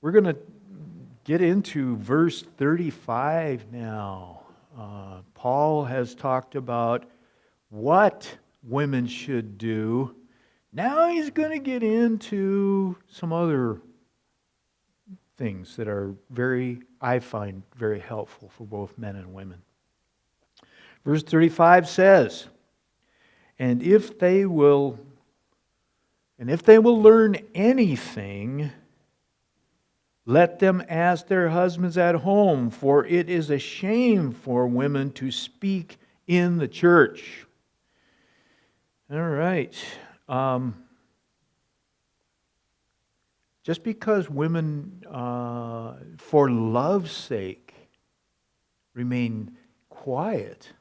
We're going to get into verse 35 now. Paul has talked about what women should do. Now he's going to get into some other things that are I find very helpful for both men and women. Verse 35 says, And if they will learn anything, let them ask their husbands at home, for it is a shame for women to speak in the church. All right. Just because women, for love's sake, remain quiet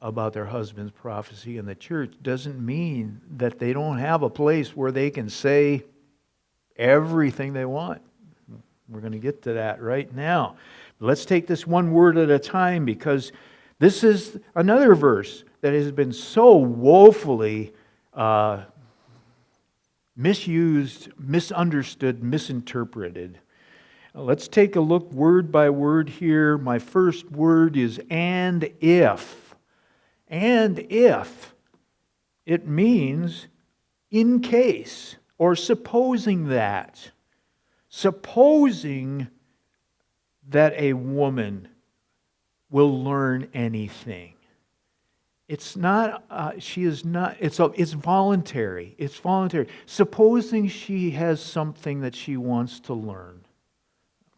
about their husband's prophecy in the church doesn't mean that they don't have a place where they can say everything they want. We're going to get to that right now. Let's take this one word at a time, because this is another verse that has been so woefully misused, misunderstood, misinterpreted. Let's take a look word by word here. My first word is and if. And if. It means in case, or supposing that. Supposing that a woman will learn anything. It's not, she is not, it's voluntary. It's voluntary. Supposing she has something that she wants to learn.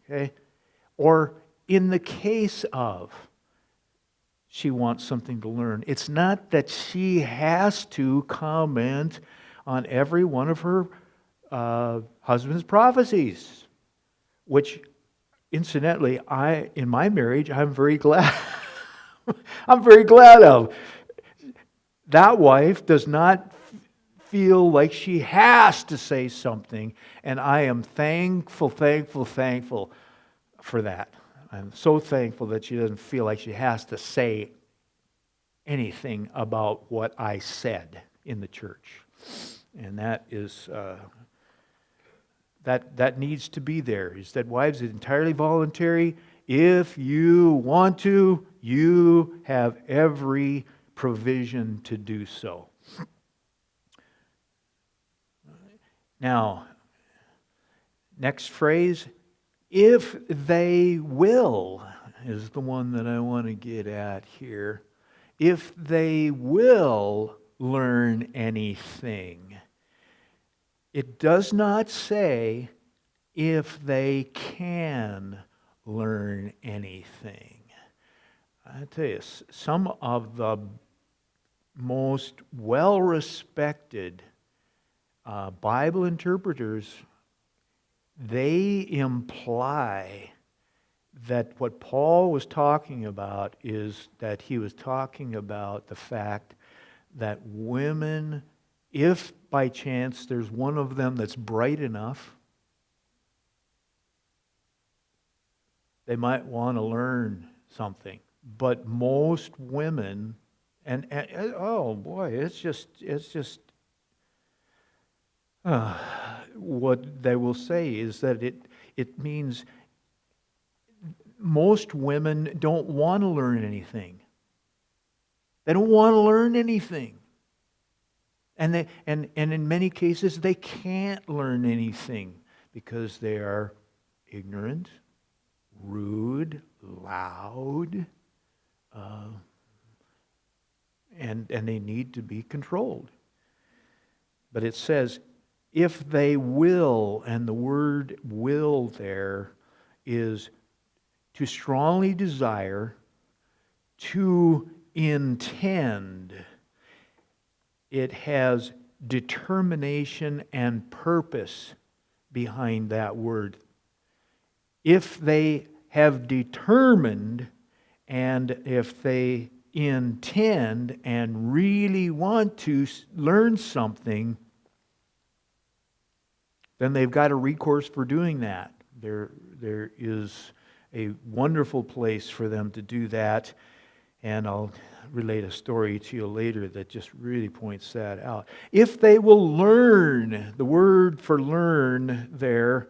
Okay? Or in the case of she wants something to learn. It's not that she has to comment on every one of her husband's prophecies, which incidentally, in my marriage, I'm very glad. I'm very glad of. That wife does not feel like she has to say something, and I am thankful for that. I'm so thankful that she doesn't feel like she has to say anything about what I said in the church. And that is that needs to be there. Is that wives, it's entirely voluntary. If you want to, you have every provision to do so. Now, next phrase, if they will, is the one that I want to get at here. If they will learn anything. It does not say if they can learn anything. I tell you, some of the most well-respected Bible interpreters, they imply that what Paul was talking about is that he was talking about the fact that women, if by chance there's one of them that's bright enough, they might want to learn something. But most women, and oh boy, it's just what they will say is that it means most women don't want to learn anything. They don't want to learn anything. And in many cases, they can't learn anything because they are ignorant, rude, loud, and they need to be controlled. But it says, if they will, and the word will there is to strongly desire, to intend. It has determination and purpose behind that word. If they have determined, and if they intend and really want to learn something, then they've got a recourse for doing that. There is a wonderful place for them to do that, and I'll relate a story to you later that just really points that out. If they will learn, the word for learn there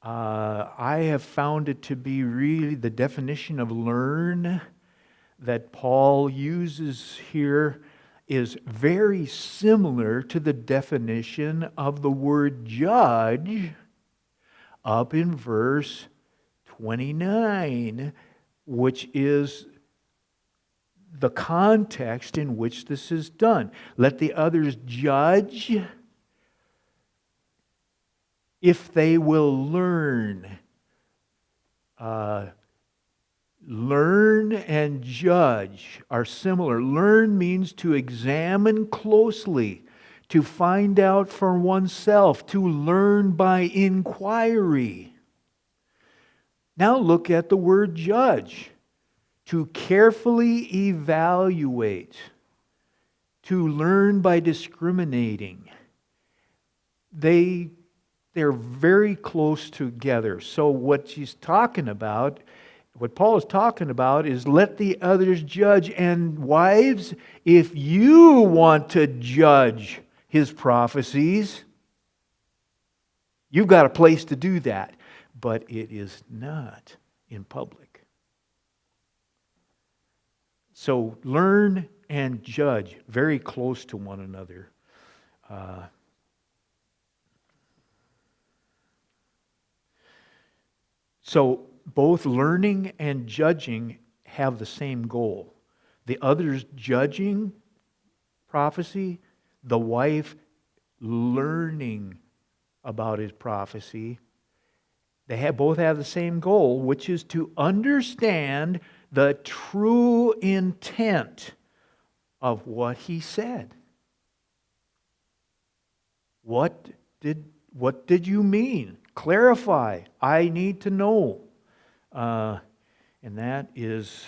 I have found it to be really the definition of learn that Paul uses here is very similar to the definition of the word judge up in verse 29, which is the context in which this is done. Let the others judge if they will learn. Learn and judge are similar. Learn means to examine closely, to find out for oneself, to learn by inquiry. Now look at the word judge. To carefully evaluate, to learn by discriminating. They're very close together. So what he's talking about, what Paul is talking about is let the others judge. And wives, if you want to judge his prophecies, you've got a place to do that. But it is not in public. So learn and judge, very close to one another. So both learning and judging have the same goal. The others judging prophecy, the wife learning about his prophecy. They both have the same goal, which is to understand the true intent of what he said. What did you mean? Clarify. I need to know. And that is,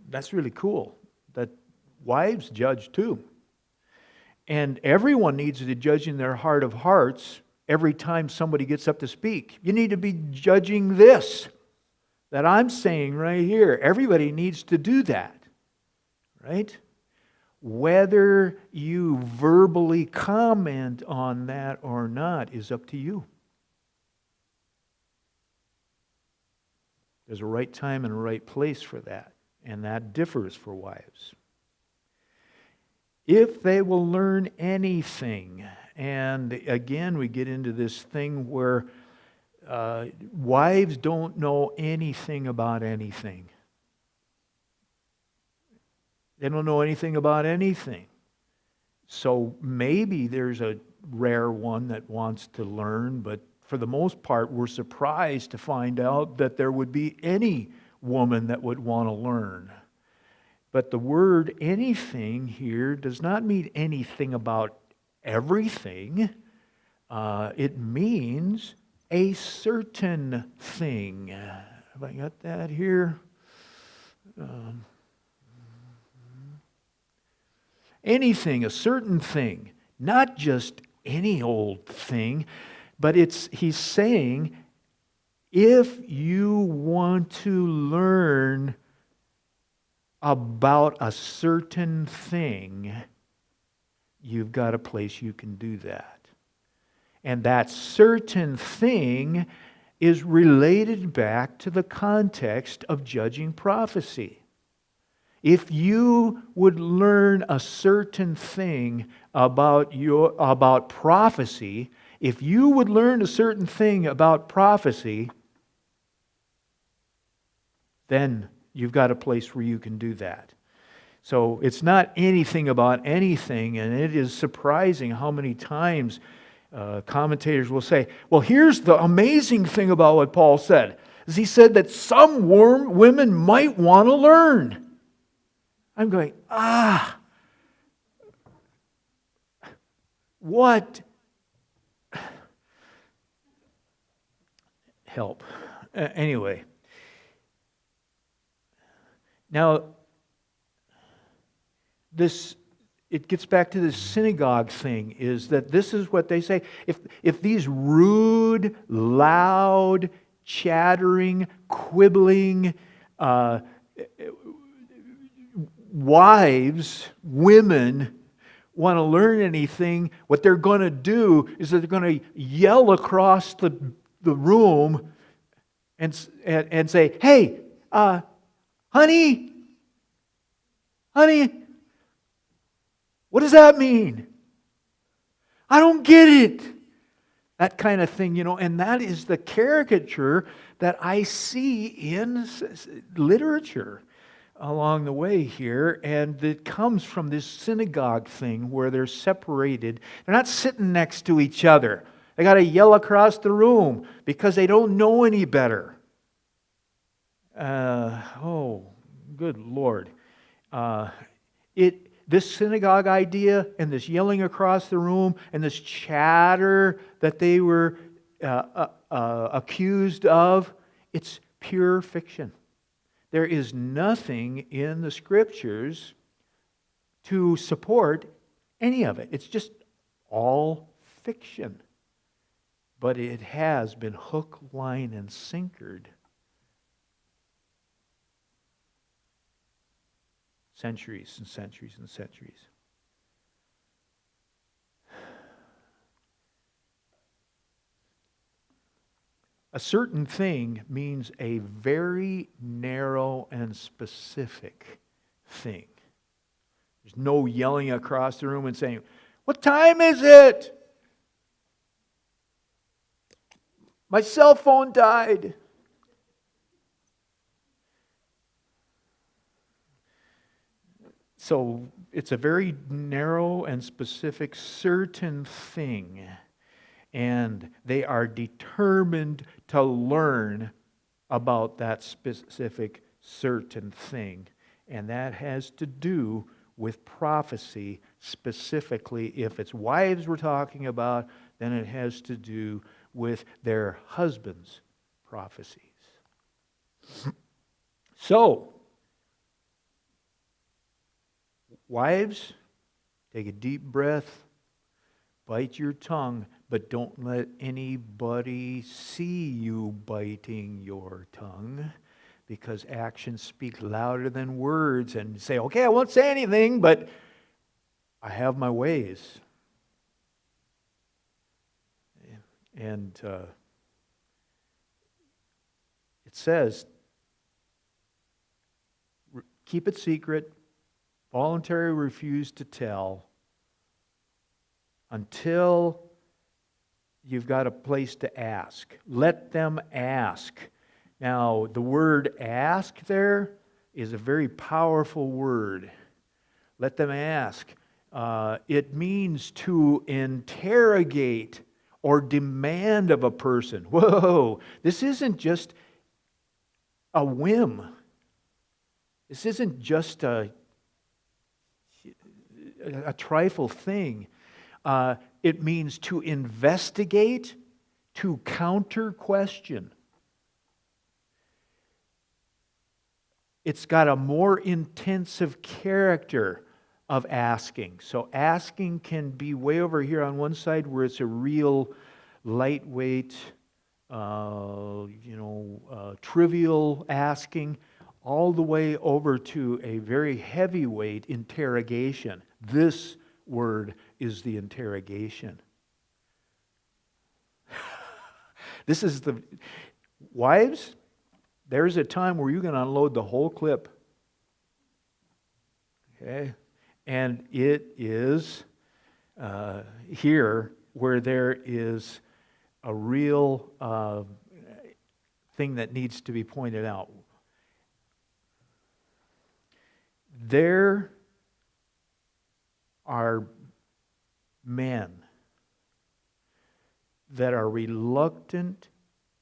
that's really cool. That wives judge too. And everyone needs to judge in their heart of hearts every time somebody gets up to speak. You need to be judging this that I'm saying right here. Everybody needs to do that, right? Whether you verbally comment on that or not is up to you. There's a right time and a right place for that, and that differs for wives. If they will learn anything, and again we get into this thing where wives don't know anything about anything. They don't know anything about anything. So maybe there's a rare one that wants to learn, but for the most part, we're surprised to find out that there would be any woman that would want to learn. But the word anything here does not mean anything about everything. It means a certain thing. Have I got that here? Anything, a certain thing, not just any old thing, but he's saying, if you want to learn about a certain thing, you've got a place you can do that. And that certain thing is related back to the context of judging prophecy. If you would learn a certain thing about prophecy, if you would learn a certain thing about prophecy, then you've got a place where you can do that. So it's not anything about anything, and it is surprising how many times commentators will say, well, here's the amazing thing about what Paul said, is he said that some women might want to learn. I'm going, what? Help. Anyway. Now, it gets back to this synagogue thing, is that this is what they say. If these rude, loud, chattering, quibbling wives, women, want to learn anything, what they're going to do is that they're going to yell across the room and say, "Hey, honey, what does that mean? I don't get it." That kind of thing, and that is the caricature that I see in literature along the way here, and it comes from this synagogue thing where they're separated. They're not sitting next to each other. They got to yell across the room because they don't know any better. Good Lord. This synagogue idea and this yelling across the room and this chatter that they were accused of, it's pure fiction. There is nothing in the Scriptures to support any of it. It's just all fiction. But it has been hook, line, and sinkered centuries and centuries and centuries. A certain thing means a very narrow and specific thing. There's no yelling across the room and saying, "What time is it? My cell phone died." So it's a very narrow and specific certain thing. And they are determined to learn about that specific certain thing. And that has to do with prophecy, specifically. If it's wives we're talking about, then it has to do with their husbands' prophecies. So, wives, take a deep breath, bite your tongue, but don't let anybody see you biting your tongue, because actions speak louder than words. And say, "Okay, I won't say anything, but I have my ways." And it says, keep it secret, voluntarily refuse to tell until you've got a place to ask. Let them ask. Now, the word ask there is a very powerful word. Let them ask. It means to interrogate or demand of a person. Whoa, this isn't just a whim. This isn't just a trifle thing. It means to investigate, to counter question. It's got a more intensive character of asking. So asking can be way over here on one side where it's a real lightweight, trivial asking, all the way over to a very heavyweight interrogation. This word is the interrogation. This is the... Wives, there's a time where you can unload the whole clip. Okay? And it is here where there is a real thing that needs to be pointed out. There are men that are reluctant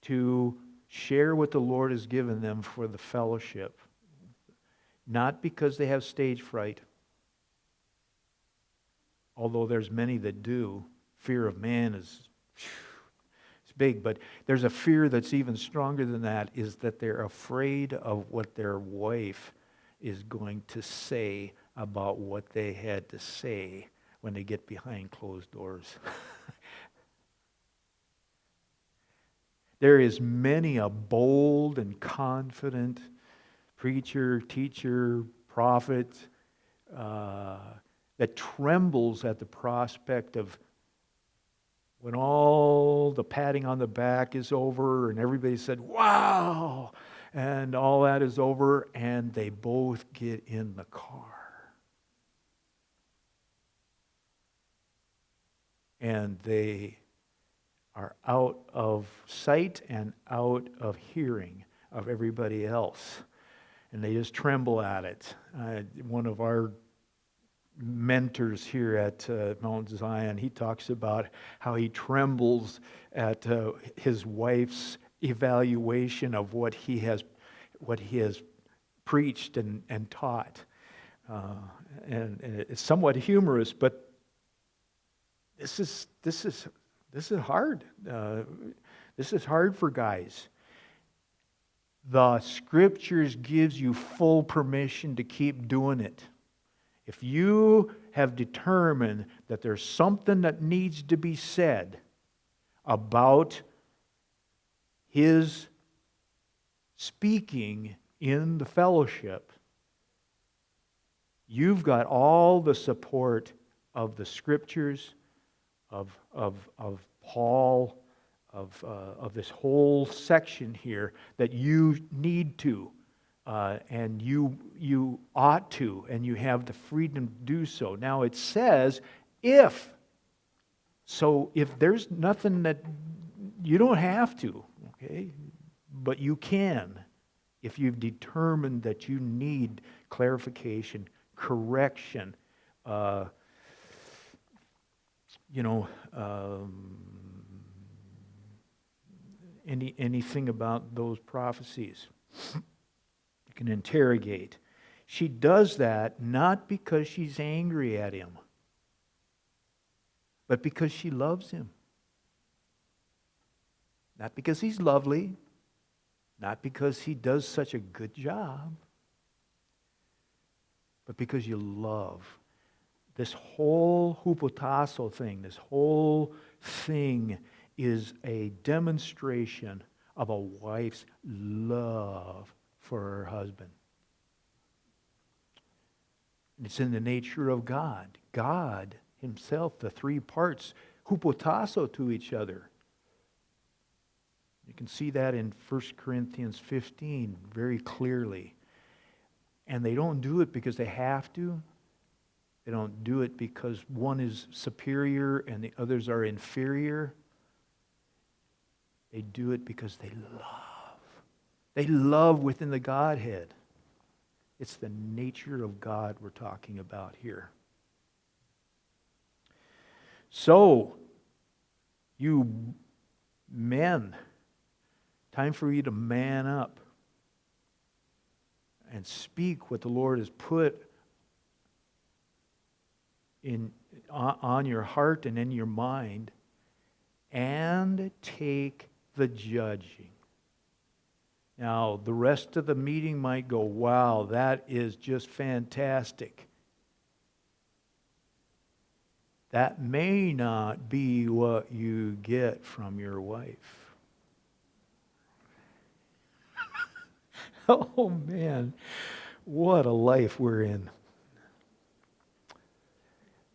to share what the Lord has given them for the fellowship. Not because they have stage fright, although there's many that do. Fear of man is it's big, but there's a fear that's even stronger than that, is that they're afraid of what their wife is going to say about what they had to say when they get behind closed doors. There is many a bold and confident preacher, teacher, prophet, that trembles at the prospect of when all the patting on the back is over and everybody said, wow, and all that is over, and they both get in the car. And they are out of sight and out of hearing of everybody else. And they just tremble at it. One of our mentors here at Mount Zion, he talks about how he trembles at his wife's evaluation of what he has preached and taught. And it's somewhat humorous, but this is hard. This is hard for guys. The Scriptures gives you full permission to keep doing it. If you have determined that there's something that needs to be said about his speaking in the fellowship, you've got all the support of the Scriptures, of Paul, of this whole section here that you need to, and you ought to, and you have the freedom to do so. Now it says, if there's nothing that you don't have to, okay, but you can, if you've determined that you need clarification, correction, anything about those prophecies. You can interrogate. She does that not because she's angry at him, but because she loves him. Not because he's lovely, not because he does such a good job, but because you love. This whole hupotasso thing, this whole thing is a demonstration of a wife's love for her husband. It's in the nature of God. God himself, the three parts, hupotasso to each other. You can see that in 1 Corinthians 15 very clearly. And they don't do it because they have to. They don't do it because one is superior and the others are inferior. They do it because they love. They love within the Godhead. It's the nature of God we're talking about here. So, you men, time for you to man up and speak what the Lord has put on your heart and in your mind, and take the judging. Now, the rest of the meeting might go, wow, that is just fantastic. That may not be what you get from your wife. Oh man, what a life we're in.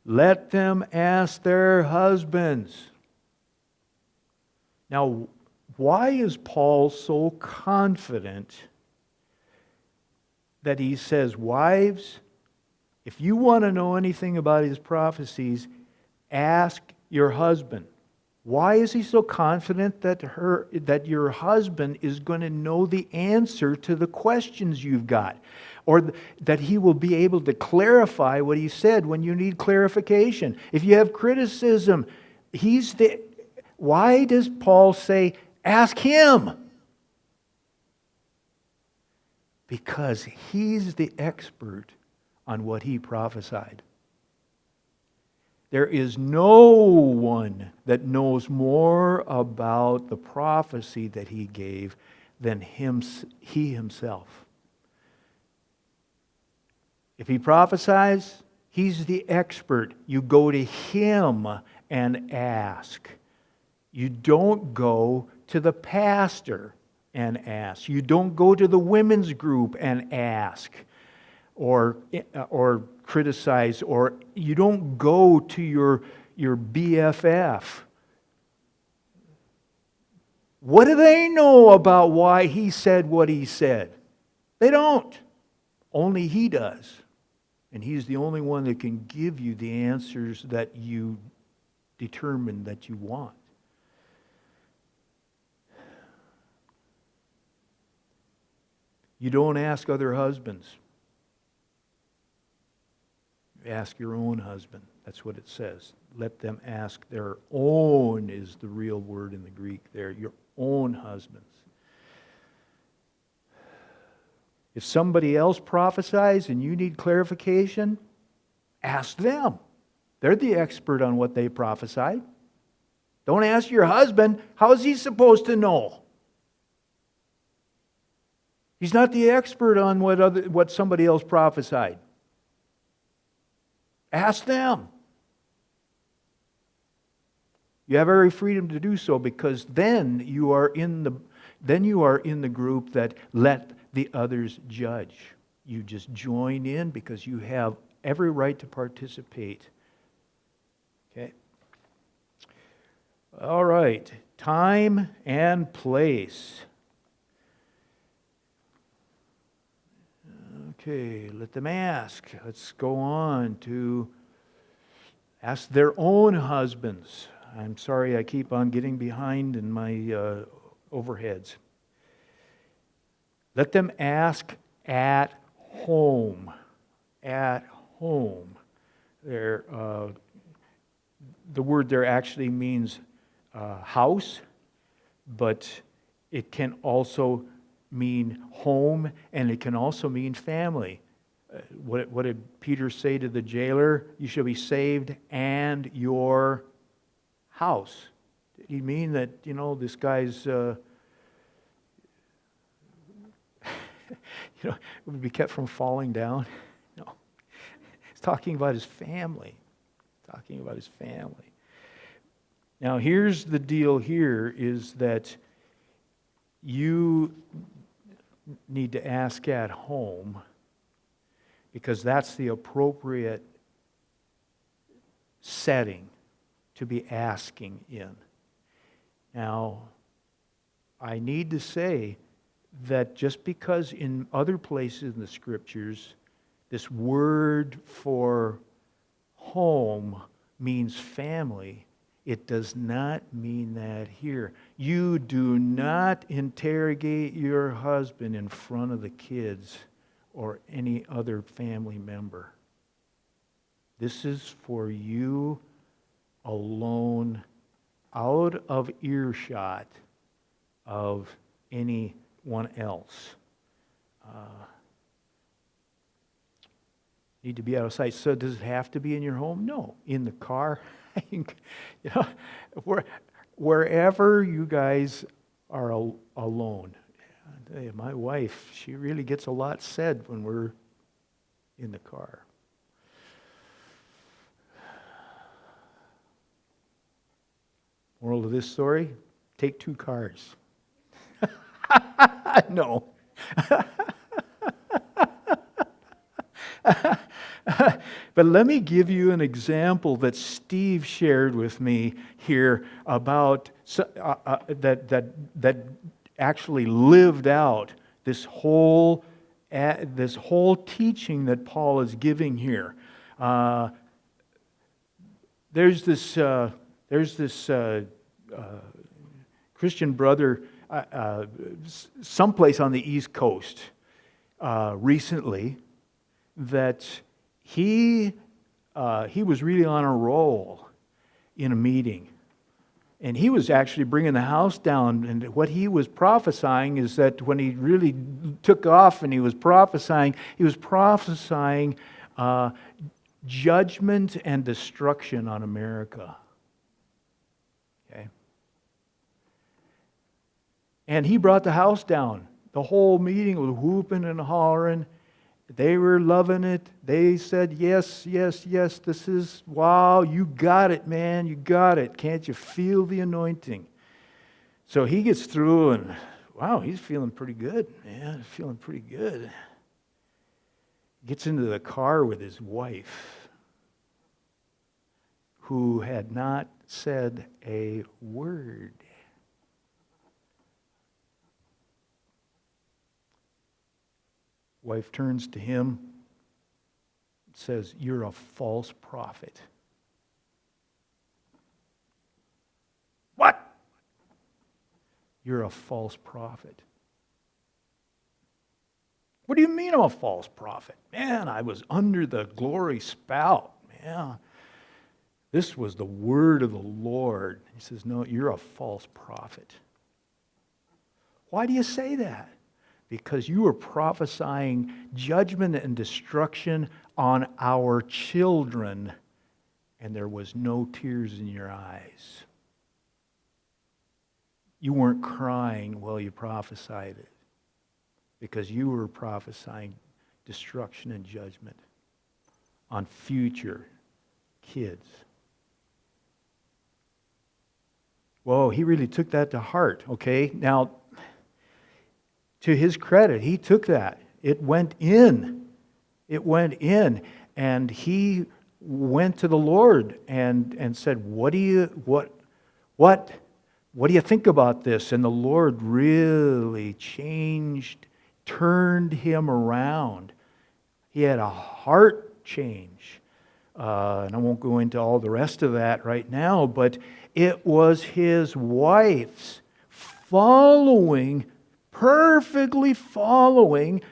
Let them ask their husbands. Now, why is Paul so confident that he says, wives, if you want to know anything about his prophecies, ask your husband? Why is he so confident that your husband is going to know the answer to the questions you've got? Or that he will be able to clarify what he said when you need clarification? If you have criticism, why does Paul say, ask him? Because he's the expert on what he prophesied. There is no one that knows more about the prophecy that he gave than he himself. If he prophesies, he's the expert. You go to him and ask. You don't go to the pastor and ask. You don't go to the women's group and ask. or criticize, or you don't go to your BFF. What do they know about why he said what he said? They don't. Only he does. And he's the only one that can give you the answers that you determine that you want. You don't ask other husbands. You ask your own husband. That's what it says. Let them ask their own, is the real word in the Greek there. Your own husbands. If somebody else prophesies and you need clarification, ask them. They're the expert on what they prophesied. Don't ask your husband. How is he supposed to know? He's not the expert on what somebody else prophesied. Ask them. You have every freedom to do so, because then you are in the group that let the others judge. You just join in because you have every right to participate. Okay? All right. Time and place. Okay, let them ask. Let's go on to ask their own husbands. I'm sorry I keep on getting behind in my overheads. Let them ask at home. At home. The word there actually means house, but it can also mean home, and it can also mean family. What did Peter say to the jailer? You shall be saved and your house. Did he mean that, this guy's, would be kept from falling down? No. He's talking about his family. Talking about his family. Now, here's the deal here is that you need to ask at home, because that's the appropriate setting to be asking in. Now, I need to say that just because in other places in the Scriptures, this word for home means family, it does not mean that here. You do not interrogate your husband in front of the kids or any other family member. This is for you alone, out of earshot of anyone else. Need to be out of sight. So does it have to be in your home? No. In the car? Wherever you guys are alone. My wife, she really gets a lot said when we're in the car. Moral of this story, take 2 cars. No. But let me give you an example that Steve shared with me here about that actually lived out this whole teaching that Paul is giving here. There's this Christian brother someplace on the East Coast recently that he was really on a roll in a meeting. And he was actually bringing the house down. And what he was prophesying is that when he really took off and he was prophesying judgment and destruction on America. Okay? And he brought the house down. The whole meeting was whooping and hollering. They were loving it. They said, yes, yes, yes, this is, wow, you got it, man, you got it. Can't you feel the anointing? So he gets through and, wow, he's feeling pretty good, man, feeling pretty good. Gets into the car with his wife, who had not said a word. Wife turns to him, says, "You're a false prophet." What? You're a false prophet. What do you mean I'm a false prophet? Man, I was under the glory spout. Man, this was the word of the Lord. He says, no, you're a false prophet. Why do you say that? Because you were prophesying judgment and destruction on our children, and there was no tears in your eyes. You weren't crying while you prophesied it, because you were prophesying destruction and judgment on future kids. Whoa, he really took that to heart, okay? Now, to his credit, he took that. It went in. It went in. And he went to the Lord and said, what do you think about this? And the Lord really turned him around. He had a heart change. And I won't go into all the rest of that right now, but it was his wife's perfectly following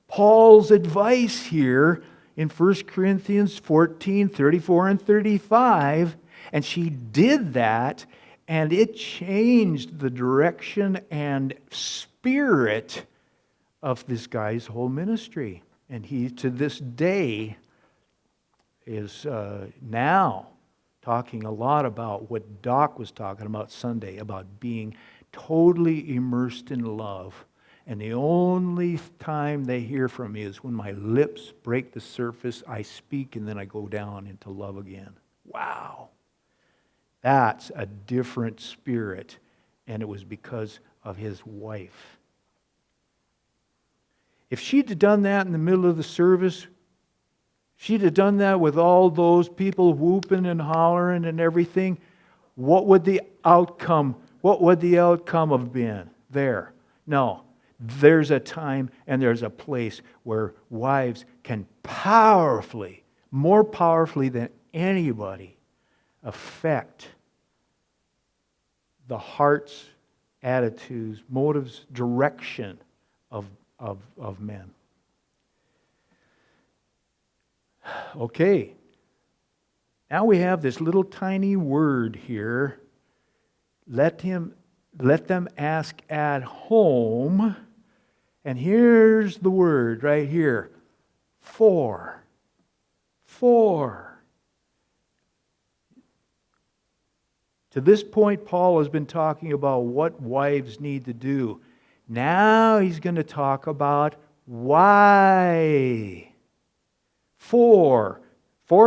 Paul's advice here in 1 Corinthians 14, 34 and 35. And she did that, and it changed the direction and spirit of this guy's whole ministry. And he, to this day, is now talking a lot about what Doc was talking about Sunday, about being totally immersed in love. And the only time they hear from me is when my lips break the surface, I speak, and then I go down into love again. Wow. That's a different spirit. And it was because of his wife. If she'd have done that in the middle of the service, she'd have done that with all those people whooping and hollering and everything, what would the outcome have been there? No. There's a time and there's a place where wives can powerfully, more powerfully than anybody, affect the hearts, attitudes, motives, direction of men. Okay. Now we have this little tiny word here. Let them ask at home. And here's the word right here. For. To this point, Paul has been talking about what wives need to do. Now he's going to talk about why. For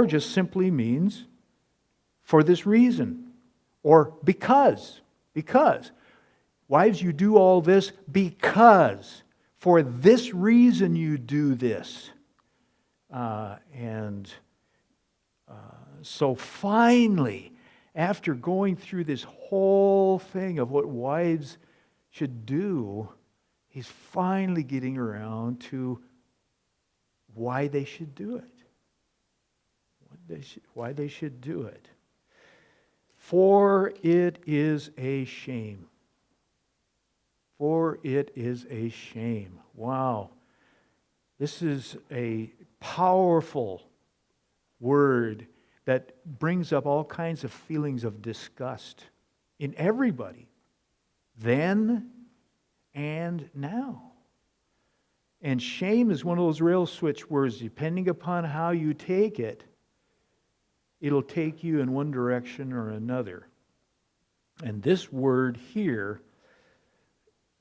just simply means for this reason, or because. Wives, you do all this because. For this reason you do this. So finally, after going through this whole thing of what wives should do, he's finally getting around to why they should do it. Why they should do it. For it is a shame. For it is a shame. Wow. This is a powerful word that brings up all kinds of feelings of disgust in everybody, then and now. And shame is one of those rail switch words. Depending upon how you take it, it'll take you in one direction or another. And this word here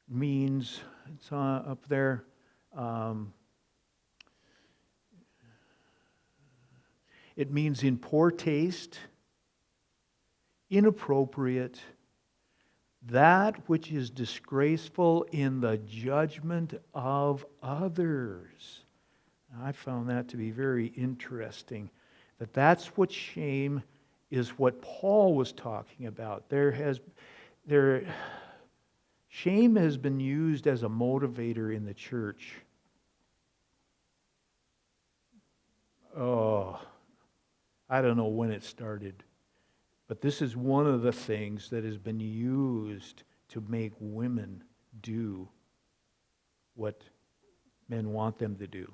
means, it's up there, it means in poor taste, inappropriate, that which is disgraceful in the judgment of others. I found that to be very interesting, that's what shame is, what Paul was talking about. Shame has been used as a motivator in the church. Oh, I don't know when it started, but this is one of the things that has been used to make women do what men want them to do.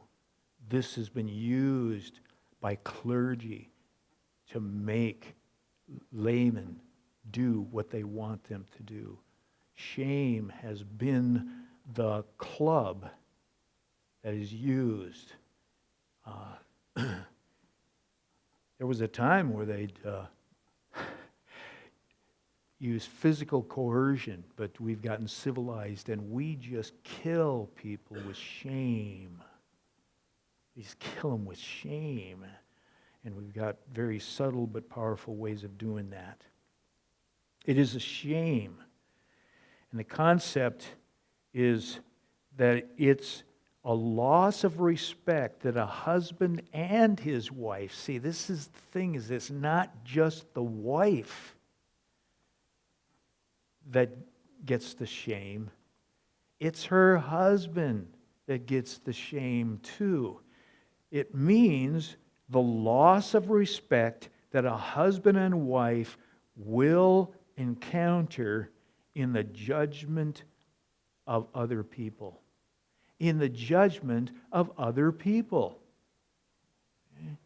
This has been used by clergy to make laymen do what they want them to do. Shame has been the club that is used. There was a time where they'd use physical coercion, but we've gotten civilized and we just kill people with shame. We just kill them with shame. And we've got very subtle but powerful ways of doing that. It is a shame. And the concept is that it's a loss of respect that a husband and his wife, see, this is the thing, is it's not just the wife that gets the shame. It's her husband that gets the shame too. It means the loss of respect that a husband and wife will encounter in the judgment of other people. In the judgment of other people. Okay.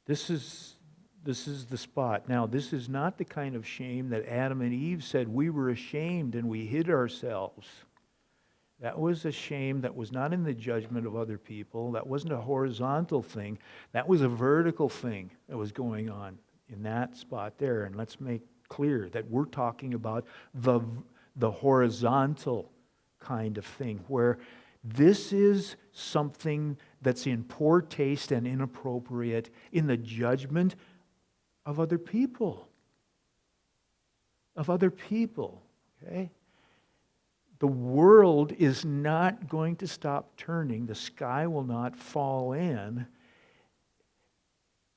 This is the spot. Now, this is not the kind of shame that Adam and Eve said we were ashamed and we hid ourselves. That was a shame that was not in the judgment of other people. That wasn't a horizontal thing. That was a vertical thing that was going on in that spot there. And let's make clear that we're talking about the horizontal kind of thing, where this is something that's in poor taste and inappropriate in the judgment of other people. Of other people, okay? The world is not going to stop turning. The sky will not fall in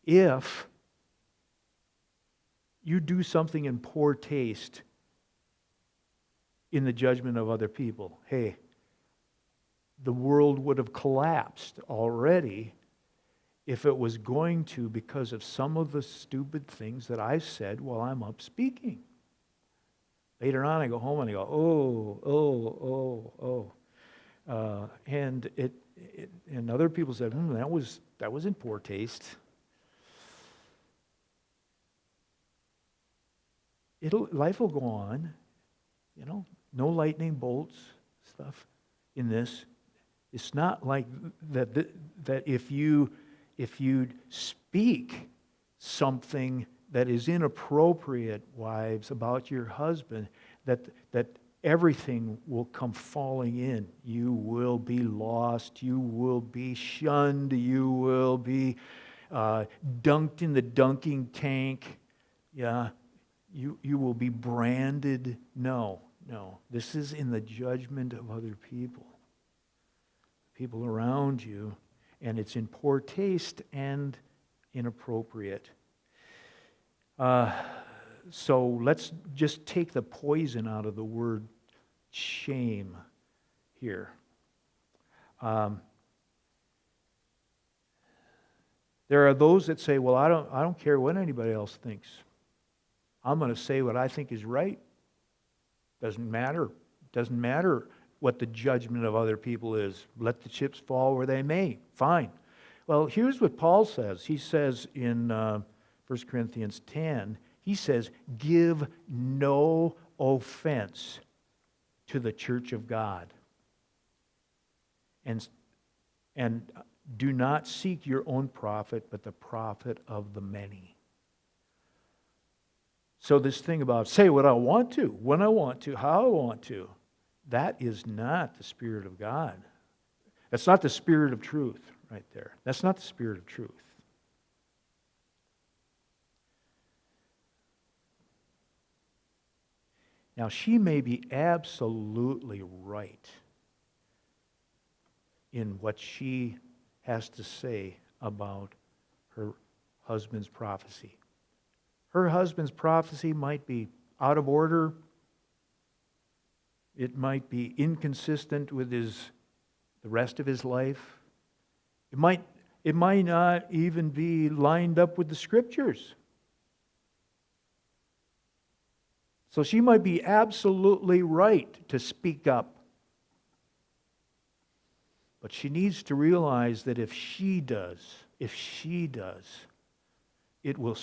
if you do something in poor taste in the judgment of other people. Hey, the world would have collapsed already if it was going to, because of some of the stupid things that I've said while I'm up speaking. Later on, I go home and I go, and other people said, that was in poor taste. Life will go on, no lightning bolts stuff in this. It's not like that if you speak something that is inappropriate, wives, about your husband, that everything will come falling in. You will be lost. You will be shunned. You will be dunked in the dunking tank. Yeah, you will be branded. No. This is in the judgment of other people around you, and it's in poor taste and inappropriate. So let's just take the poison out of the word shame here. There are those that say, well, I don't care what anybody else thinks. I'm going to say what I think is right. Doesn't matter what the judgment of other people is. Let the chips fall where they may. Fine. Well, here's what Paul says. He says in 1 Corinthians 10, he says, give no offense to the church of God. And do not seek your own profit, but the profit of the many. So this thing about say what I want to, when I want to, how I want to, that is not the Spirit of God. That's not the Spirit of truth right there. That's not the Spirit of truth. Now, she may be absolutely right in what she has to say about her husband's prophecy. Her husband's prophecy might be out of order. It might be inconsistent with the rest of his life. It might not even be lined up with the Scriptures. So she might be absolutely right to speak up. But she needs to realize that if she does, it will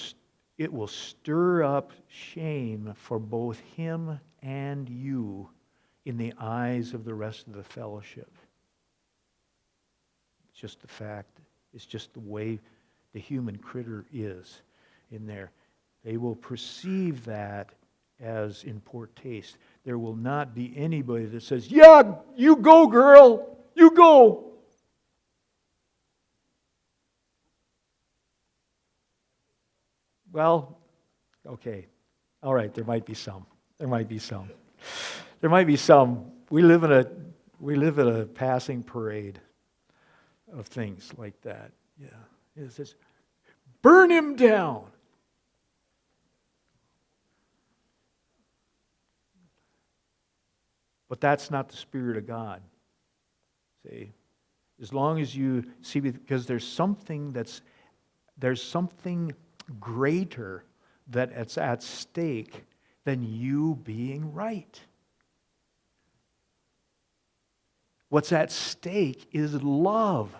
stir up shame for both him and you in the eyes of the rest of the fellowship. It's just the fact. It's just the way the human critter is in there. They will perceive that as in poor taste. There will not be anybody that says, "Yeah, you go, girl. You go." Well, okay. All right, there might be some. There might be some. There might be some. We live in a passing parade of things like that. Yeah. It says, "Burn him down." But that's not the Spirit of God. See? As long as you see, because there's something greater that's at stake than you being right. What's at stake is love.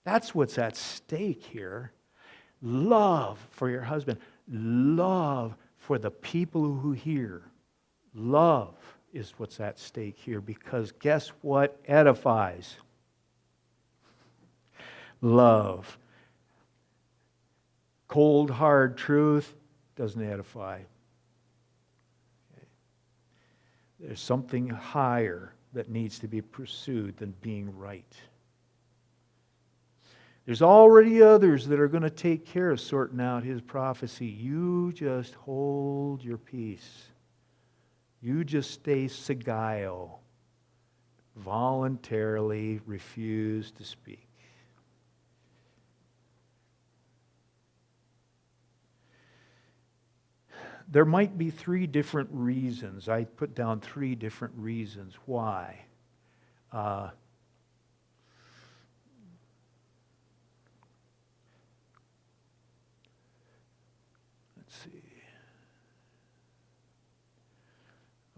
That's what's at stake here. Love for your husband. Love for the people who hear. Love is what's at stake here, because guess what edifies? Love. Cold, hard truth doesn't edify. Okay. There's something higher that needs to be pursued than being right. There's already others that are going to take care of sorting out his prophecy. You just hold your peace. You just stay sagio. Voluntarily refuse to speak. There might be 3 different reasons. I put down 3 different reasons why. Let's see.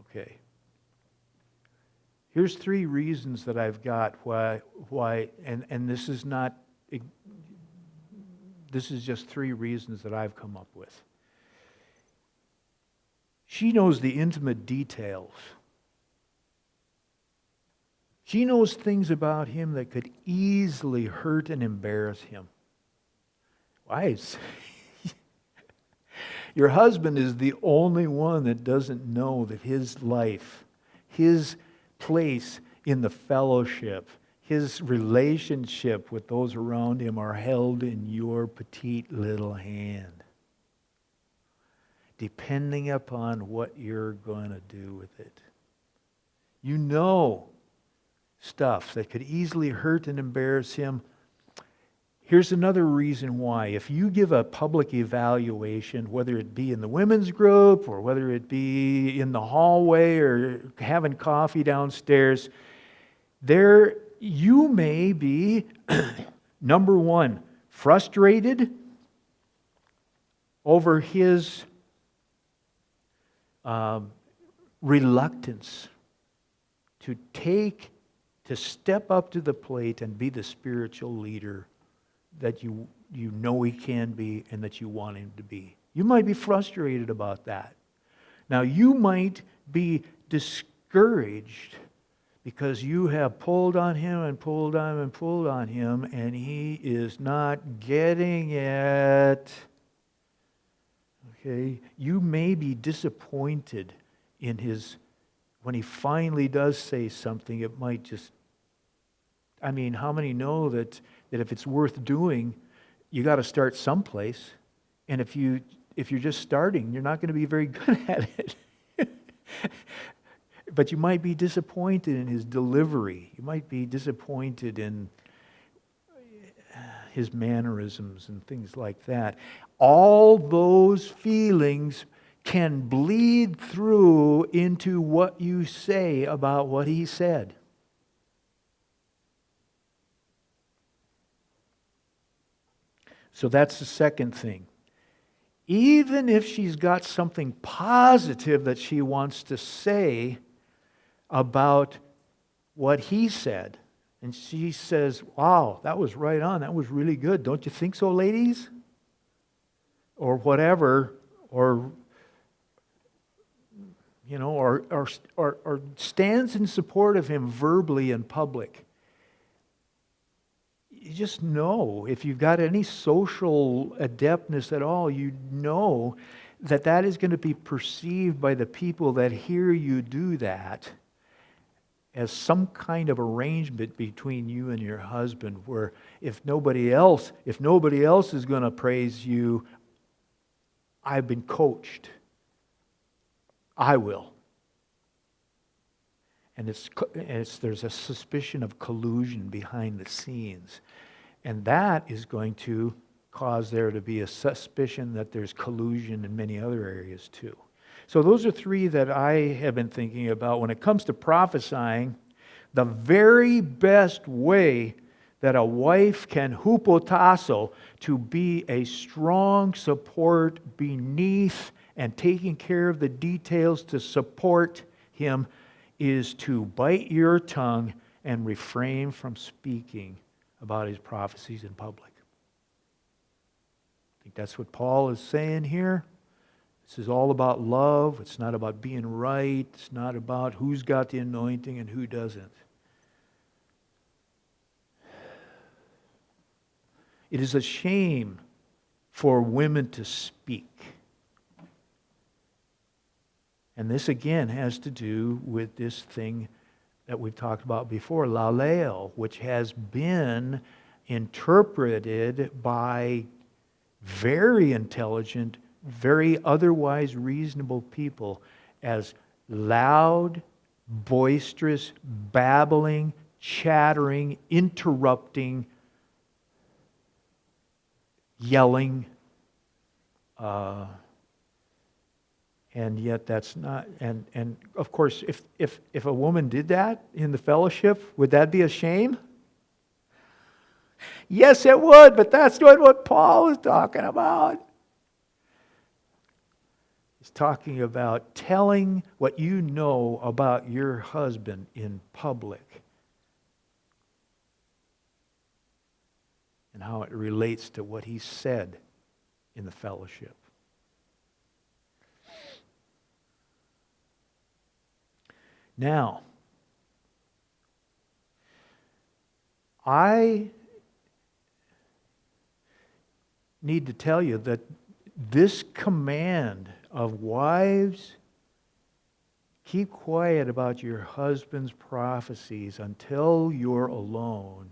Okay. Here's 3 reasons that I've got why and this is not, this is just 3 reasons that I've come up with. She knows the intimate details. She knows things about him that could easily hurt and embarrass him. Why? Your husband is the only one that doesn't know that his life, his place in the fellowship, his relationship with those around him are held in your petite little hand, depending upon what you're going to do with it. You know stuff that could easily hurt and embarrass him. Here's another reason why. If you give a public evaluation, whether it be in the women's group or whether it be in the hallway or having coffee downstairs, there you may be, number 1, frustrated over his reluctance to step up to the plate and be the spiritual leader that you know he can be and that you want him to be. You might be frustrated about that. Now, you might be discouraged because you have pulled on him and pulled on him and pulled on him, and he is not getting it. Okay? You may be disappointed in when he finally does say something. It might just, how many know that if it's worth doing, you got to start someplace. And if if you're just starting, you're not going to be very good at it. But you might be disappointed in his delivery. You might be disappointed in his mannerisms and things like that. All those feelings can bleed through into what you say about what he said. So that's the second thing. Even if she's got something positive that she wants to say about what he said, and she says, wow, that was right on, that was really good. Don't you think so, ladies? Or whatever, or stands in support of him verbally in public. You just know, if you've got any social adeptness at all, you know that that is going to be perceived by the people that hear you do that as some kind of arrangement between you and your husband, where if nobody else is going to praise you, I've been coached. I will. And there's a suspicion of collusion behind the scenes. And that is going to cause there to be a suspicion that there's collusion in many other areas too. So those are three that I have been thinking about. When it comes to prophesying, the very best way that a wife can hupotasso, to be a strong support beneath and taking care of the details to support him, is to bite your tongue and refrain from speaking about his prophecies in public. I think that's what Paul is saying here. This is all about love. It's not about being right. It's not about who's got the anointing and who doesn't. It is a shame for women to speak. And this again has to do with this thing that we've talked about before, laleo, which has been interpreted by very intelligent, very otherwise reasonable people as loud, boisterous, babbling, chattering, interrupting, yelling, and yet that's not, and of course, if a woman did that in the fellowship, would that be a shame? Yes, it would, but that's not what Paul is talking about. He's talking about telling what you know about your husband in public and how it relates to what he said in the fellowship. Now, I need to tell you that this command of wives, keep quiet about your husband's prophecies until you're alone,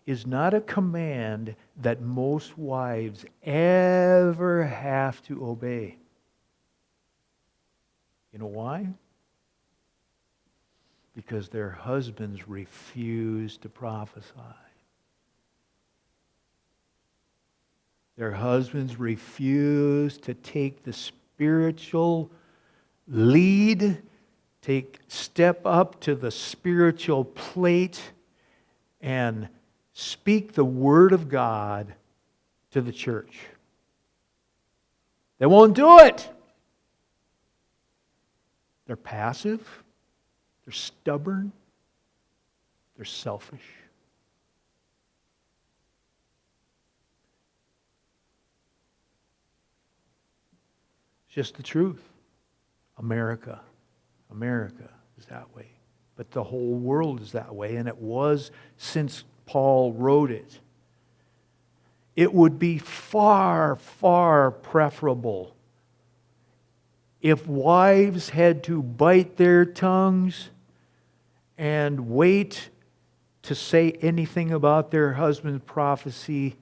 is not a command that most wives ever have to obey. You know why? Because their husbands refuse to prophesy. Their husbands refuse to take the spiritual lead, step up to the spiritual plate and speak the Word of God to the church. They won't do it. They're passive. They're stubborn. They're selfish. It's just the truth. America is that way. But the whole world is that way, and it was since Paul wrote it. It would be far, far preferable if wives had to bite their tongues and wait to say anything about their husband's prophecy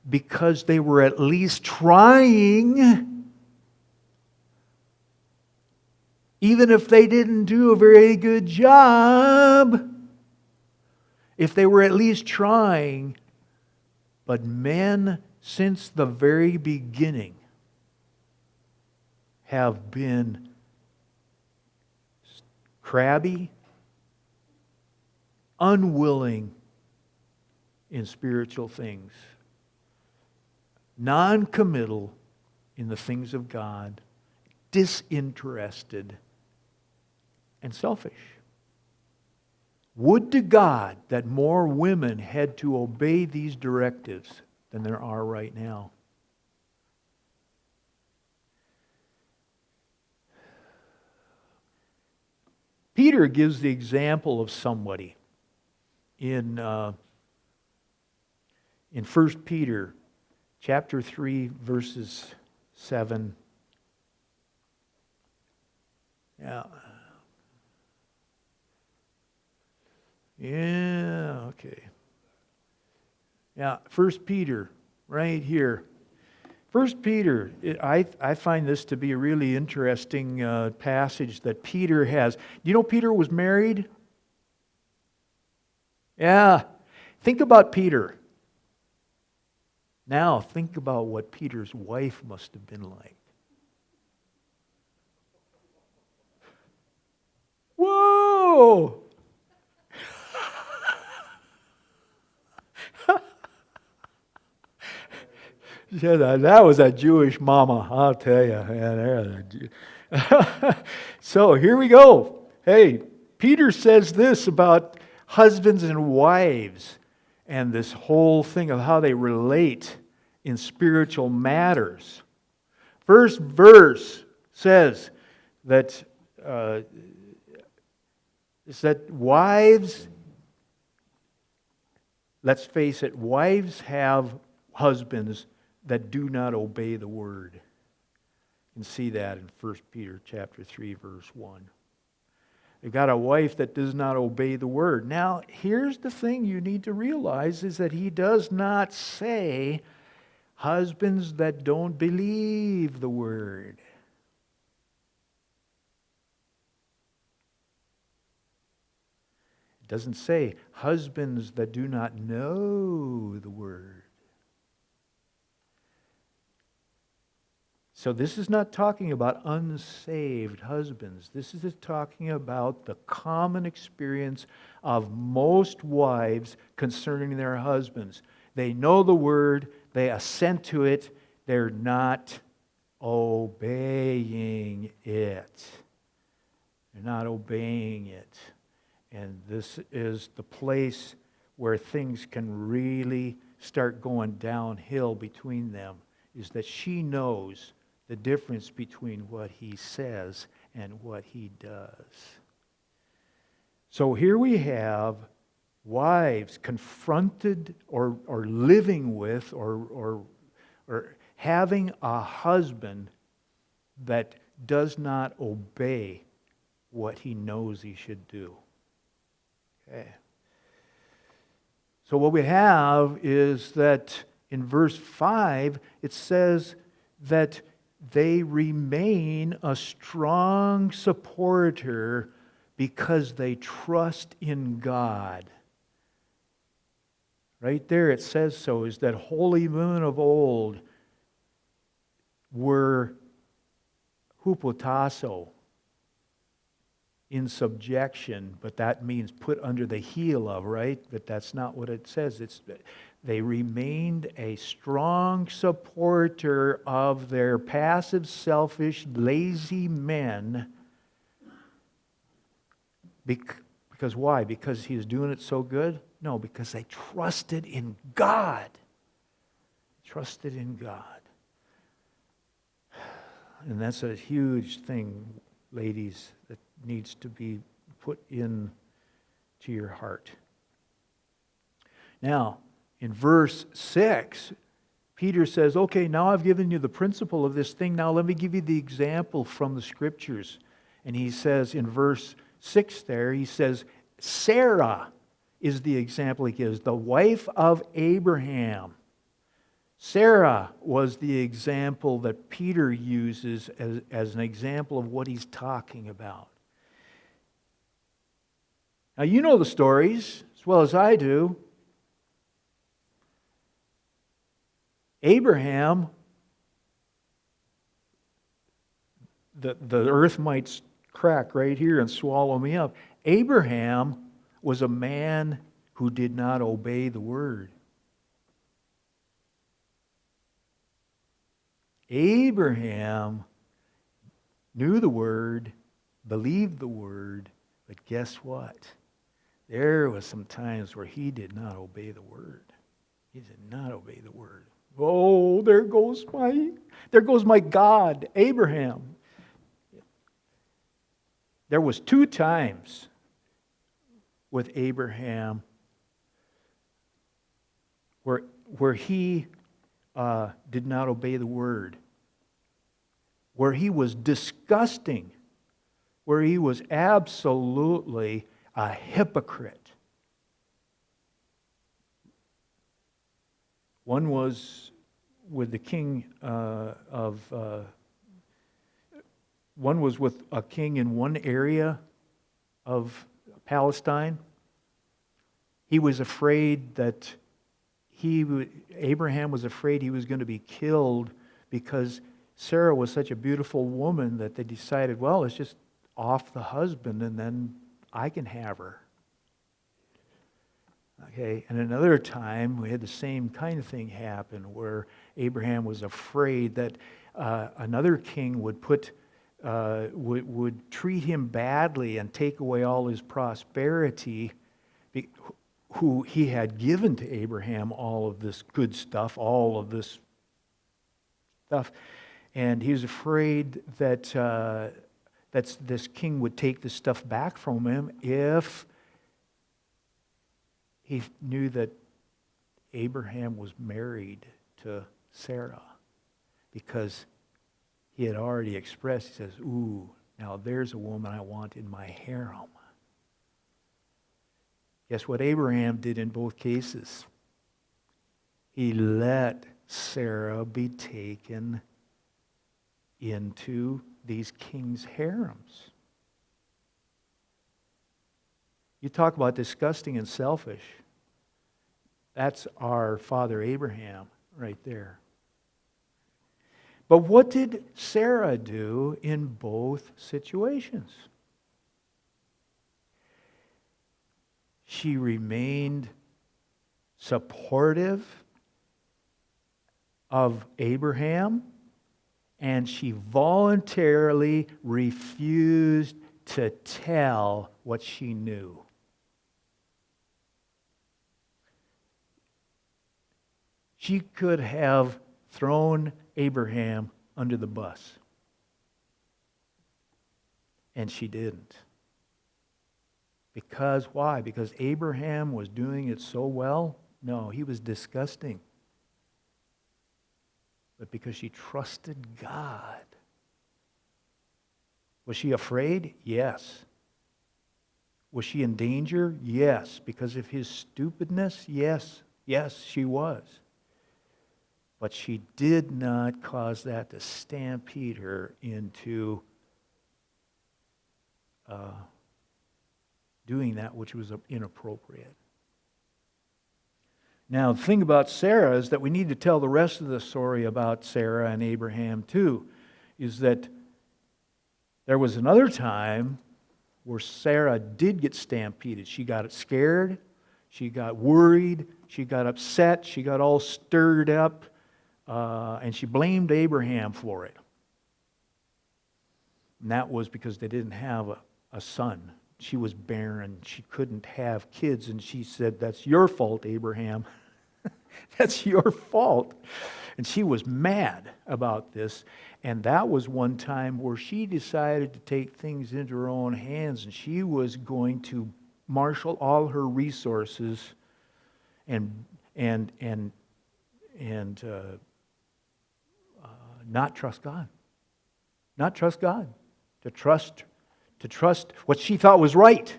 because they were at least trying, even if they didn't do a very good job. If they were at least trying, but men since the very beginning have been crabby, unwilling in spiritual things, non-committal in the things of God, disinterested, and selfish. Would to God that more women had to obey these directives than there are right now. Peter gives the example of somebody in 1 Peter chapter 3, verses 7. Yeah, okay. Yeah, 1 Peter, right here. 1 Peter, I find this to be a really interesting passage that Peter has. Do you know Peter was married? Yeah. Think about Peter. Now think about what Peter's wife must have been like. Whoa! Yeah, that was a Jewish mama, I'll tell you. So here we go. Hey, Peter says this about husbands and wives and this whole thing of how they relate in spiritual matters. First verse says that wives, let's face it, wives have husbands that do not obey the word. You can see that in 1 Peter chapter 3, verse 1. They've got a wife that does not obey the word. Now, here's the thing you need to realize is that he does not say husbands that don't believe the word. It doesn't say husbands that do not know the word. So this is not talking about unsaved husbands. This is talking about the common experience of most wives concerning their husbands. They know the word, they assent to it, they're not obeying it. They're not obeying it. And this is the place where things can really start going downhill between them, is that she knows the difference between what he says and what he does. So here we have wives confronted or living with or having a husband that does not obey what he knows he should do. Okay. So what we have is that in verse 5, it says that they remain a strong supporter because they trust in God. Right there it says so, is that holy women of old were hupotasso, in subjection, but that means put under the heel of, right? But that's not what it says. They remained a strong supporter of their passive, selfish, lazy men. Because why? Because he was doing it so good? No, because they trusted in God. Trusted in God. And that's a huge thing, ladies, that needs to be put in to your heart. Now, in verse 6, Peter says, okay, now I've given you the principle of this thing. Now let me give you the example from the Scriptures. And he says in verse 6 there, he says, Sarah is the example he gives, the wife of Abraham. Sarah was the example that Peter uses as an example of what he's talking about. Now, you know the stories as well as I do. Abraham, the earth might crack right here and swallow me up. Abraham was a man who did not obey the word. Abraham knew the word, believed the word, but guess what? There was some times where he did not obey the word. He did not obey the word. Oh, there goes my God, Abraham. There was 2 times with Abraham where he did not obey the word, where he was disgusting, where he was absolutely a hypocrite. One was with the king one was with a king in one area of Palestine. He was afraid that Abraham was afraid he was going to be killed because Sarah was such a beautiful woman that they decided, well, let's just off the husband and then I can have her. Okay, and another time we had the same kind of thing happen where Abraham was afraid that another king would treat him badly and take away all his prosperity, who he had given to Abraham all of this good stuff, all of this stuff, and he was afraid that this king would take this stuff back from him if he knew that Abraham was married to Sarah, because he had already expressed, he says, ooh, now there's a woman I want in my harem. Guess what Abraham did in both cases? He let Sarah be taken into these kings' harems. You talk about disgusting and selfish. That's our father Abraham right there. But what did Sarah do in both situations? She remained supportive of Abraham, and she voluntarily refused to tell what she knew. She could have thrown Abraham under the bus, and she didn't. Because why? Because Abraham was doing it so well? No, he was disgusting. But because she trusted God. Was she afraid? Yes. Was she in danger? Yes. Because of his stupidness? Yes. Yes, she was. But she did not cause that to stampede her into doing that which was inappropriate. Now, the thing about Sarah is that we need to tell the rest of the story about Sarah and Abraham too, is that there was another time where Sarah did get stampeded. She got scared, she got worried, she got upset, she got all stirred up, and she blamed Abraham for it. And that was because they didn't have a son. She was barren. She couldn't have kids. And she said, that's your fault, Abraham. That's your fault. And she was mad about this. And that was one time where she decided to take things into her own hands. And she was going to marshal all her resources and not trust God. Not trust God. To trust what she thought was right.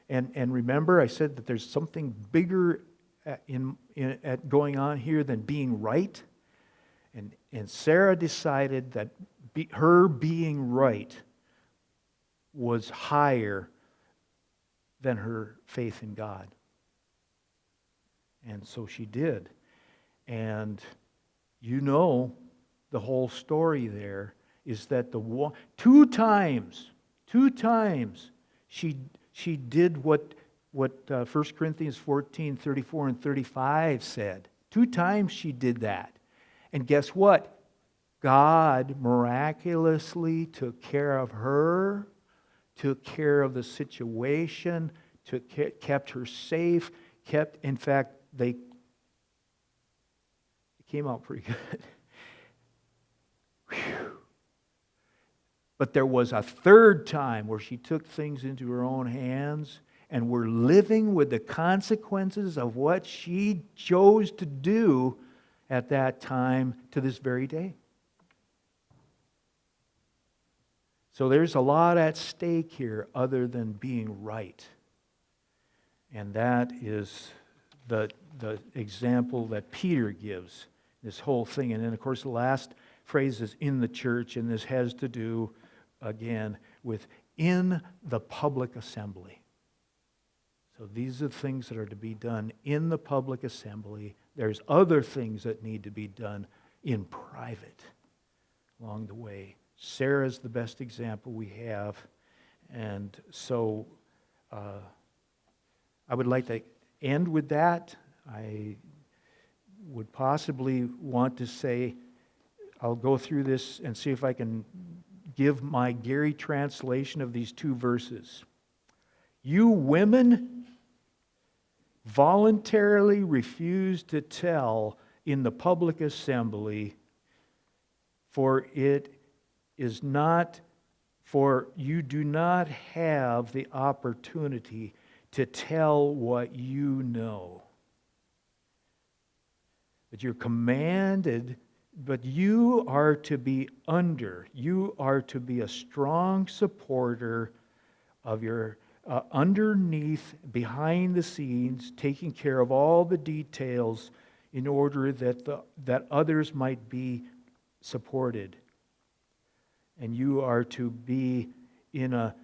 And remember, I said that there's something bigger at going on here than being right. And Sarah decided that her being right was higher than her faith in God. And so she did. And you know the whole story there is that two times she did what 1 Corinthians 14, 34 and 35 said. 2 times she did that. And guess what? God miraculously took care of her, took care of the situation, kept her safe, in fact, they came out pretty good. Whew. But there was a third time where she took things into her own hands, and we're living with the consequences of what she chose to do at that time to this very day. So there's a lot at stake here other than being right. And that is the example that Peter gives, this whole thing. And then, of course, the last phrase is in the church, and this has to do, again, with in the public assembly. So these are things that are to be done in the public assembly. There's other things that need to be done in private along the way. Sarah's the best example we have. And so I would like to end with that. I would possibly want to say, I'll go through this and see if I can give my Gary translation of these 2 verses. You women voluntarily refuse to tell in the public assembly, for you do not have the opportunity to tell what you know. But you're commanded, but you are to be a strong supporter of your underneath, behind the scenes, taking care of all the details in order that others might be supported. And you are to be in a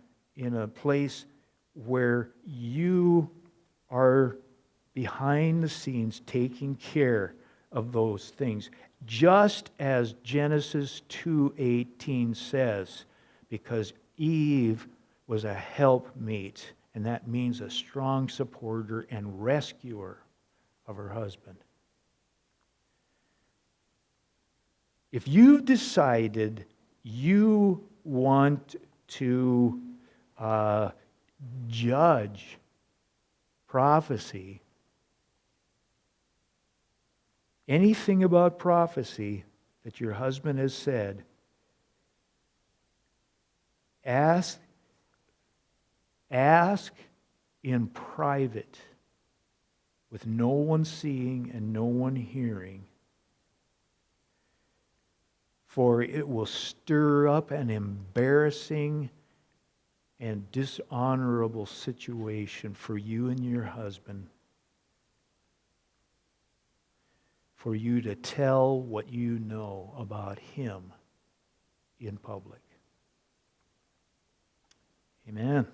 place where you are behind the scenes taking care of those things. Just as Genesis 2:18 says, because Eve was a helpmeet, and that means a strong supporter and rescuer of her husband. If you've decided you want to judge prophecy, anything about prophecy that your husband has said, ask in private with no one seeing and no one hearing, for it will stir up an embarrassing and dishonorable situation for you and your husband, for you to tell what you know about him in public. Amen.